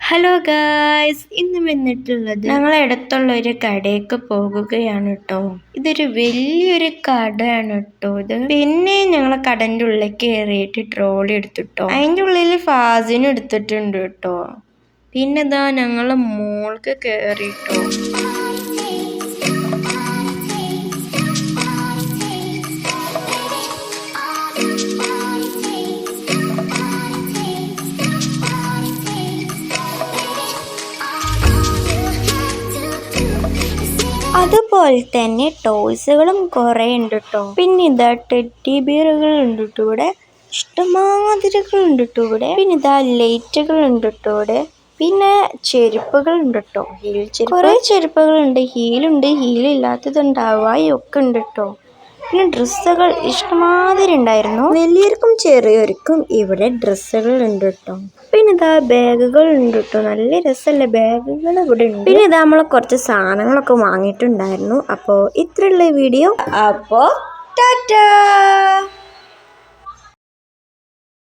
Hello guys, ഇന്ന് വന്നിട്ടുള്ളത് ഞങ്ങളെ അടുത്തുള്ള ഒരു കടയ്ക്ക് പോകുകയാണ് കേട്ടോ. ഇതൊരു വലിയൊരു കടയാണ് കേട്ടോ ഇത്. പിന്നെ ഞങ്ങളെ കടന്റെ ഉള്ളിൽ കയറിയിട്ട് ട്രോളി എടുത്തിട്ടോ. അതിന്റെ ഉള്ളിൽ ഫാസിനും എടുത്തിട്ടുണ്ട് കേട്ടോ. പിന്നെ ഇതാ ഞങ്ങളെ മോൾക്ക് കയറിട്ടോ. അതുപോലെ തന്നെ ടോയ്സുകളും കുറേ ഉണ്ട് കേട്ടോ. പിന്നെ ഇതാ ടെഡി ബിയറുകൾ ഉണ്ട് കേട്ടോ ഇവിടെ. ഇഷ്ടമാതിരികൾ ഉണ്ട് കേട്ടോ ഇവിടെ. പിന്നെ ഇതാ ലൈറ്റുകൾ ഉണ്ട് കേട്ടോ ഇവിടെ. പിന്നെ ചെരുപ്പുകൾ ഉണ്ട് കേട്ടോ. കുറേ ചെരുപ്പുകളുണ്ട്. ഹീലുണ്ട്, ഹീലില്ലാത്തതുണ്ട്, ഹവായി ഉണ്ട് കേട്ടോ. പിന്നെ ഡ്രസ്സുകൾ ഇഷ്ടമാതിരി ഉണ്ടായിരുന്നു. വലിയവർക്കും ചെറിയവർക്കും ഇവിടെ ഡ്രസ്സുകൾ ഉണ്ട് കേട്ടോ. പിന്നെ ഇതാ ബാഗുകൾ ഉണ്ട് കേട്ടോ. നല്ല രസമല്ലേ ബാഗുകൾ ഇവിടെ ഉണ്ട്. പിന്നെ ഇതാ നമ്മളെ കുറച്ച് സാധനങ്ങളൊക്കെ വാങ്ങിയിട്ടുണ്ടായിരുന്നു. അപ്പോൾ ഇത്രയുള്ള വീഡിയോ. അപ്പോൾ ടാറ്റാ.